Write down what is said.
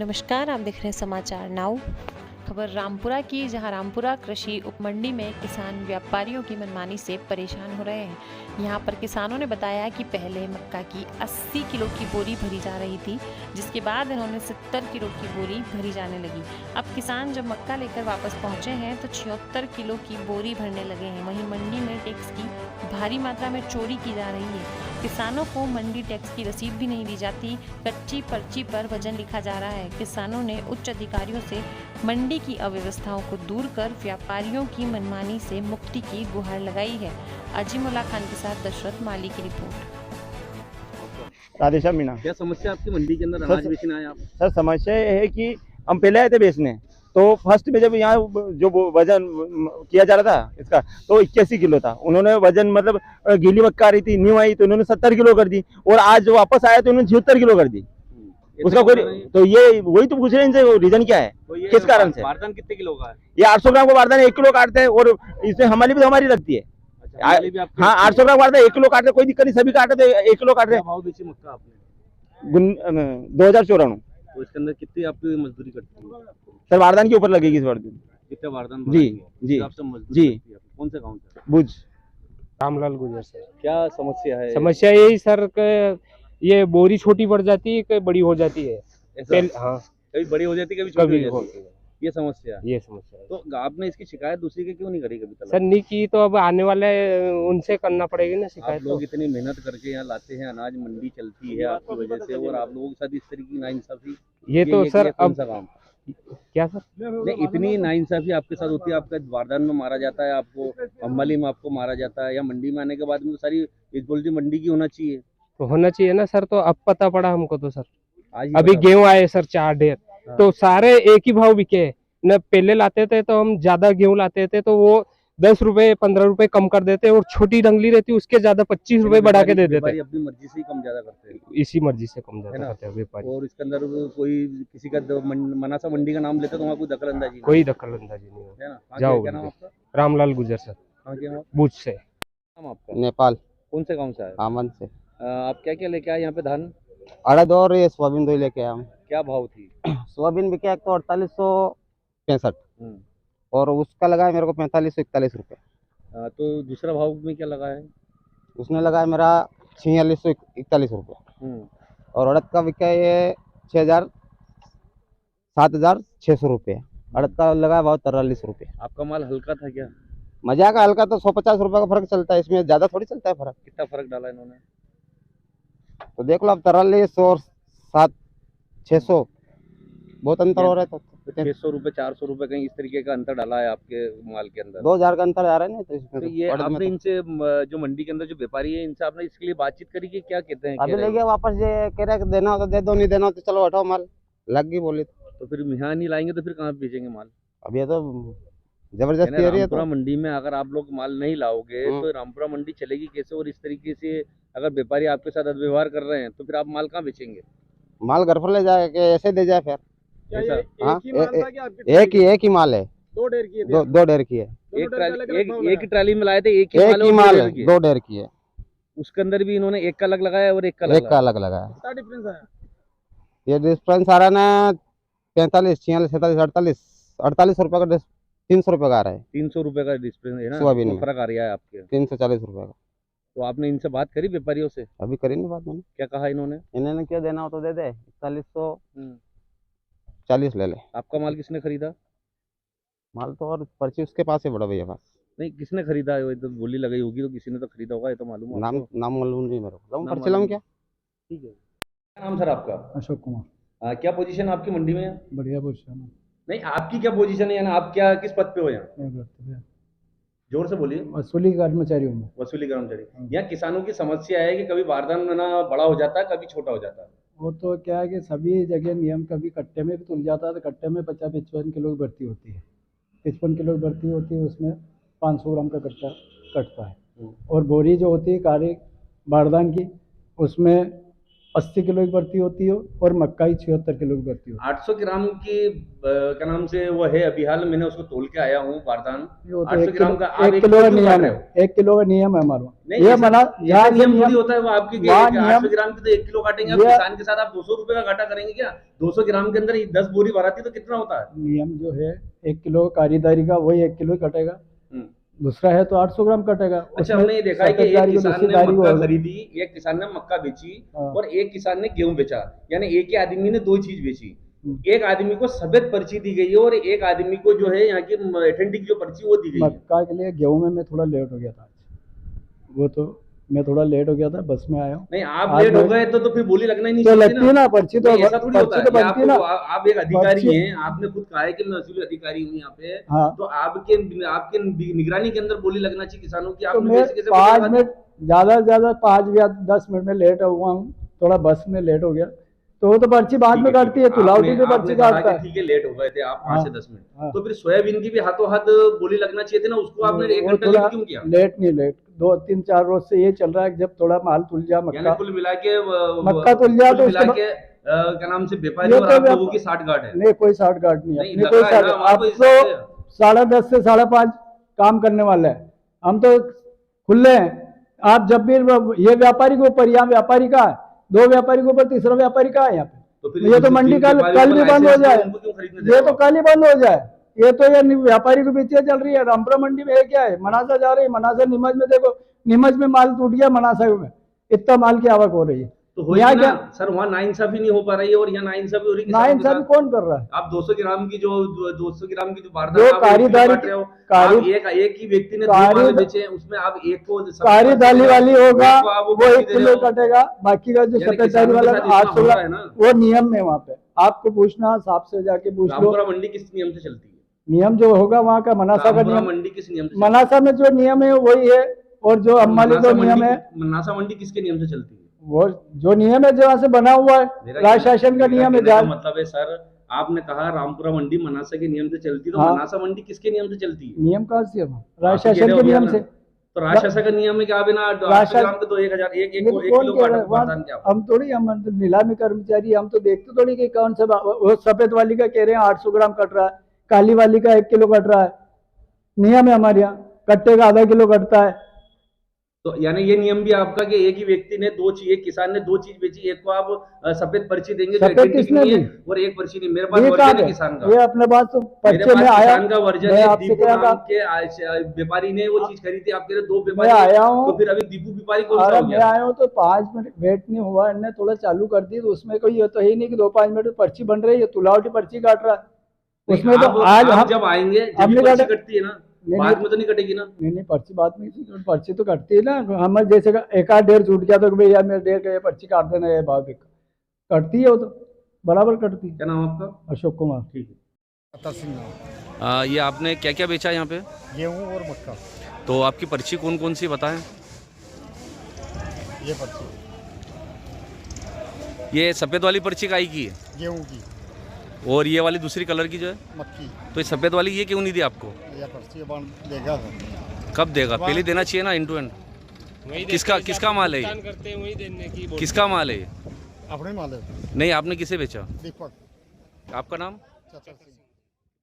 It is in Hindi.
नमस्कार, आप देख रहे हैं समाचार नाउ। खबर रामपुरा की, जहां रामपुरा कृषि उपमंडी में किसान व्यापारियों की मनमानी से परेशान हो रहे हैं। यहां पर किसानों ने बताया कि पहले मक्का की 80 किलो की बोरी भरी जा रही थी, जिसके बाद इन्होंने 70 किलो की बोरी भरी जाने लगी। अब किसान जब मक्का लेकर वापस पहुंचे हैं तो 76 किलो की बोरी भरने लगे हैं। वहीं मंडी में टैक्स की भारी मात्रा में चोरी की जा रही है। किसानों को मंडी टैक्स की रसीद भी नहीं दी जाती, कच्ची पर्ची पर वजन लिखा जा रहा है। किसानों ने उच्च अधिकारियों से मंडी की अव्यवस्थाओं को दूर कर व्यापारियों की मनमानी से मुक्ति की गुहार लगाई है। अजीमुल्ला खान के साथ दशरथ माली की रिपोर्ट। राधेश्याम मीणा। क्या समस्या आपकी मंडी के अंदर अनाज बेचने आए आप? सर समस्या ये है कि हम पहले आए थे बेचने, तो फर्स्ट में जब यहाँ जो वजन किया जा रहा था इसका, तो 81 किलो था। उन्होंने वजन मतलब गीली मक्का आ रही थी, न्यू आई, तो उन्होंने 70 किलो कर दी। और आज जो वापस आया तो उन्होंने 76 किलो कर दी। उसका कोई तो ये वही तो पूछ रहे हैं इनसे, रीजन क्या है, तो किस कारण से? बारदान कितने किलो का है? ये 800 ग्राम को बारदान 1 किलो काटते हैं, और इसमें हमारी भी हमारी लगती है। हाँ, 800 ग्राम बारदान 1 किलो काटते हैं, कोई दिक्कत नहीं, सभी काटे तो 1 किलो काट रहे हैं। भाव बेची मक्का आपने? 2094। तो इसके अंदर कितनी आपकी मजदूरी कटती है? सर बारदान के ऊपर लगेगी इस बार। कितने बारदान? जी जी जी। कौन से गाँव से? भुज। रामलाल गुजर सर। क्या समस्या है? समस्या यही सर ये बोरी छोटी पड़ जाती है, कभी बड़ी हो जाती है। हाँ, कभी बड़ी हो जाती है, कभी कभी छोटी हो हो जाती है। ये समस्या है। ये समस्या है। तो आपने इसकी शिकायत दूसरी के क्यों नहीं करी कभी तक? सर नहीं की तो अब आने वाले उनसे करना पड़ेगी ना आप शिकायत। लोग इतनी मेहनत करके यहाँ लाते हैं, अनाज मंडी चलती है आपकी वजह से, और आप लोगों के साथ इस तरह की नाइंसाफी, ये तो सर कौन अब सा काम? क्या सर? नहीं, इतनी नाइंसाफी आपके साथ होती है, आपका बारदान में मारा जाता है, आपको अम्बाली में आपको मारा जाता है, या मंडी में आने के बाद में तो सारी इक्वलिटी मंडी की होना चाहिए। तो होना चाहिए ना सर। तो अब पता पड़ा हमको तो सर, आज ही अभी बता- गेहूं आए सर 4 ढेर, हाँ। तो सारे एक ही भाव बिके न। पहले लाते थे तो हम ज्यादा गेहूं लाते थे तो वो 10 रुपए 15 रुपए कम कर देते, और छोटी डंगली रहती उसके ज्यादा 25 रुपए बढ़ा के दे देते। व्यापारी अपनी मर्जी से ही कम ज्यादा करते हैं, इसी मर्जी से कम है ज्यादा ना? करते हैं व्यापारी। और इसके अंदर कोई किसी का मनासा मंडी का नाम लेते तो वहाँ कोई दखल अंदाजी नहीं, कोई दखल अंदाजी नहीं है ना? हाँ, जाओ क्या नाम आपका? रामलाल गुजर सर, हाँ, क्या नाम? भुज से। नाम आपका? नेपाल कौन से गाँव से आए? आमन से आप क्या क्या लेके आए यहाँ पे? धान अड़द और ये सोयाबीन दो लेके आया हूँ। क्या भाव थी? सोयाबीन बिके एक तो 4865, हम्म। और उसका लगा है मेरे को 4541 रुपये। तो दूसरा भाव में क्या लगा है? उसने लगा है मेरा 4641 रुपये। और अड़द का बिका है ये 7600 रुपये। अड़द का लगा है भाव 43 रुपये। आपका माल हल्का था क्या? मजा का हल्का तो 150 रुपये का फर्क चलता है, इसमें ज्यादा थोड़ी चलता है फर्क। कितना फर्क डाला इन्होंने? तो देख लो आप, 43 और 600 बहुत अंतर हो रहा है। तो 600 रुपये 400 रुपये कहीं इस तरीके का अंतर डाला है आपके माल के अंदर। 2000 का अंतर आ रहा है ना। तो इसमें तो तो ये अड़द में आपने तो- इनसे जो मंडी के अंदर जो व्यापारी है, इनसे आपने इसके लिए बातचीत करी कि क्या कहते हैं? अभी ले गया वापस, ये कह रहा है कि देना हो तो दे दो, नहीं देना हो तो चलो हटाओ माल। लग गई बोली तो फिर यहाँ नहीं लाएंगे तो फिर कहाँ बेचेंगे माल? अब ये तो जबरदस्ती हो रही है। रामपुरा तो मंडी में अगर आप लोग माल नहीं लाओगे तो रामपुरा मंडी चलेगी कैसे? और इस तरीके से अगर व्यापारी आपके साथ व्यवहार कर रहे हैं तो फिर आप माल कहाँ बेचेंगे? माल घर पर ले जाए कि ऐसे दे जाए फिर? ऐसा? हाँ, एक ही माल है। 2 ढेर की है। एक ट्राली में लाए थे, एक एक ही और माल दो है, ढेर की 2 ढेर की है। उसके अंदर भी इन्होंने एक का अलग लगाया और एक का एक का अलग लगा है। क्या डिफरेंस है? ये डिफरेंस आ रहा है ना, 45 46 47 48 रुपए का 300 रुपए का आ रहा है। 300 रुपए का डिफरेंस है ना? सोयाबीन वो में फर्क आ रहा है आपके। 340 रुपए का। तो आपने इनसे बात करी व्यापारियों से? अभी करी नहीं बात मैंने। क्या कहा इन्होंने? इन्होंने क्या देना हो तो दे दे, 4140 ले ले। आपका माल किसने खरीदा? माल तो और पर्ची उसके पास है, बड़ा भैया पास। नहीं, किसने खरीदा है? वो तो बोली लगाई होगी तो किसी ने तो खरीदा होगा, ये तो मालूम है नाम आपको? नाम मालूम नहीं मेरे को। नाम पर्ची लाऊं क्या? ठीक है। क्या नाम सर आपका? अशोक कुमार। क्या पोजीशन है आपकी मंडी में? बढ़िया पोजीशन है। नहीं, आपकी क्या पोजीशन है, यानी आप क्या किस पद पे हो यहाँ? मैं करते हैं। जोर से बोलिए। वसूली कर्मचारी हूँ मैं। वसूली कर्मचारी। यहाँ किसानों की समस्या है कि कभी बारदान ना बड़ा हो जाता है, कभी छोटा हो जाता है। वो तो क्या है कि सभी जगह नियम, कभी कट्टे में भी तुल जाता है, तो कट्टे में 50-55 किलो की भर्ती होती है। 55 किलो की भर्ती होती है, उसमें 500 ग्राम का कट्टा कटता है। और बोरी जो होती है काली बारदान की, उसमें 80 किलो की भर्ती होती है और मक्काई 76 किलो की भर्ती होती 800 ग्राम की क्या नाम से वो है, अभी हाल मैंने उसको तोल के आया हूँ बारदान। है। वो तो 800 ग्राम का आप 1 किलो का क्यों नियम काट है, रहे हो? 1 किलो का नियम है हमारा। नहीं, ये ऐसा- मना ऐसा यहाँ से नियम थोड़ी नियम होता है वो आपके वहाँ 800 नियम- ग्राम की तो 1 किलो काटेंगे आप, ये- किसान के साथ आप 200 रुपए का घाटा करेंगे क्या? 200 ग्राम के अंदर 10 बोरी भराती तो कितना होता है? नियम जो है 1 किलो खरीदारी का वही 1 किलो कटेगा, दूसरा है तो 800 ग्राम कटेगा। अच्छा, उसमें हमने ये देखा है कि सफेद एक दारी को किसान दूसरी ने दारी को मक्का होगा। खरीदी, एक किसान ने मक्का बेची हाँ। और एक किसान ने गेहूं बेचा, यानी एक ही आदमी ने दो चीज बेची। हम्म। एक आदमी को सफेद पर्ची दी गई है और एक आदमी को जो है यहाँ की ऑथेंटिक जो पर्ची वो दी गई है। मक्का के लिए गेहूं में मैं थोड़ा लेट हो गया था आज, वो तो मैं थोड़ा लेट हो गया था, बस में आया हूँ। नहीं, आप आज लेट हो मैं- गए तो फिर बोली लगना ही नहीं तो चाहिए लगती है ना पर्ची, तो नहीं, ऐसा थोड़ी होता पर्ची तो है। ये बनती है ना। आप एक अधिकारी पर्ची- हैं, आपने खुद कहा है कि मैं वसूली अधिकारी हूँ यहाँ पे, हाँ, तो आपके निगरानी के अंदर बोली लगना चाहिए किसानों की। तो आपने मैं कैसे कैसे 5 बोली मिनट ज्यादा से ज्यादा 5 या 10 मिनट में लेट हुआ हूँ, थोड़ा बस में लेट हो गया, तो वो तो पर्ची बाद में काटती है, तुलावटी भी पर्ची काटता है। ठीक है, लेट हो गए थे आप 5 से 10 मिनट, हाँ। तो फिर सोयाबीन की भी हाथों हाथ बोली लगना चाहिए थी ना, उसको आपने 1 वो घंटा थोड़ा लेट क्यों किया? लेट नहीं, लेट 2-3-4 रोज से ये चल रहा है, जब थोड़ा माल तुल जा यानी मक्का कुल मिला के मक्का तुल जाए तो कुल मिला उसके के क्या नाम से व्यापारी ये और तो आप व्याप- लोगों की 60 गांठ है। नहीं कोई 60 गांठ नहीं है, नहीं, नहीं लग कोई रहा है 60, ना, हमारे अब को इस तो हिसाब से। 10:30 से 5:30 काम करने वाला है, हम तो खुले हैं। आप जब भी ये व्यापारी के ऊपर, यहाँ व्यापारी का है, 2 व्यापारी के ऊपर तीसरा व्यापारी का है यहाँ पे, तो फिर ये तो जिन मंडी व्यापारियों कल को भी बंद हो लाइसेंस जाए, है, उनको क्यों खरीदने दे ये रहे तो हो? कल ही बंद हो जाए। ये तो ये व्यापारी की बीतियां चल रही है। रामपुरा मंडी में ये क्या है, मनासा जा रही है, मनासा नीमच में देखो, नीमच में माल टूट गया, मनासा में इतना माल की आवक हो रही है। तो हो यहाँ ना क्या सर, वहाँ नाइंसाफी नहीं हो पा रही है और यहाँ नाइंसाफी हो रही है। नाइंसाफी कौन कर रहा है? आप 200 ग्राम की जो 200 ग्राम की जो वारदात जो आप कारीदारी काट रहे हो, कारी- आप एक ही व्यक्ति ने 2 कारी- माल बेचे हैं, उसमें आप एक को कारी दाली वाली होगा एक को आप वो पर्ची 1 दे रहे किलो हो। कटेगा, बाकी का जो यानी सफेद किसानों दाली के वाला साथ इतना 800 हो रहा है ग्राम, ना। वो नियम में वहाँ पे आपको पूछना, साहब से जाके पूछ लो। रामपुरा मंडी किस नियम से चलती है? नियम जो होगा वहाँ का मनासा का रामपुरा नियम, मंडी किस नियम से चलती है? मनासा में जो नियम है वही है, और जो अम्बाली मनासा का नियम मंडी- है मनासा मंडी किसके नियम से चलती है? वो जो नियम है जहाँ से बना हुआ है, मेरा राज्य शासन का मेरा नियम है। कहने का जान मतलब है सर, आपने कहा रामपुरा मंडी मनासा के नियम से चलती है, तो हाँ। मनासा मंडी किसके नियम से चलती है? नियम कहाँ से है? राज्य आप ही कह शासन रहे के हो नियम ना। से। तो राज शासन का नियम है कि आप बिना 800 ग्राम के 1 लेकिन कौन किलो कह रहा है? बारदान क्या? हम थोड़ी, हम तो नीलामी कर्मचारी, हम तो देखते थोड़ी कि कौन सा वो सफेद वाली का कह रहे हैं 800 ग्राम कट रहा है, काली वाली का 1 किलो कट रहा है। नियम है हमारे यहाँ, कट्टे का आधा किलो कटता है। तो यानी ये नियम भी आपका कि एक ही व्यक्ति ने एक किसान ने 2 चीज बेची, एक को आप सफेद पर्ची देंगे जो सफेद authentic किसने नहीं है, दी? और एक पर्ची नहीं। मेरे पास ये वर्जन कहाँ है है? किसान का, ये अपने पास तो मेरे पर्चे पास में आया, किसान का वर्जन मैं है। आपसे दीपू क्या नाम कहा? के व्यापारी ने वो चीज खरीदी, आप कह रहे 2 मैं व्यापारी आया हैं, हूँ, तो फिर अभी दीपू व्यापारी कौन सा अरे हो मैं गया? आया हूँ तो 5 मिनट वेट नहीं हुआ, इनने थोड़ा चालू कर दी, तो उसमें कोई ये तो है ही नहीं कि 2-5 मिनट में पर्ची बन रही है, तुलावटी पर्ची काट रहा है उसमें। तो आज आप हम जब आएंगे जब हमने ये पर्ची काटा- कटती है ना, नहीं, बाद नहीं। में तो नहीं कटेगी ना? नहीं पर्ची बात नहीं थी, पर्ची तो कटती है ना। हमारे जैसे का एक आध डेढ़ छूट गया तो भैया मेरे डेढ़ का ये पर्ची काट देना, ये भाव कटती है, वो तो बराबर कटती है। क्या नाम आपका? अशोक कुमार। ठीक है। अतर सिंह नाम। ये आपने क्या क्या बेचा यहाँ पे? गेहूँ और मक्का। तो आपकी पर्ची कौन कौन सी बताएं? ये पर्ची ये सफेद वाली पर्ची काई की है, गेहूँ की, और ये वाली दूसरी कलर की जो है, मक्की। तो ये सफेद वाली ये क्यों नहीं दी आपको? यह पर्ची बन देगा सर। कब देगा? पहले देना चाहिए ना, एंड टू एंड। किसका माल है ये? करते हैं वही देने की किसका माल है ये? अपने माले नहीं, आपने किसे बेचा? दीपक आपका नाम? चतर सिंह।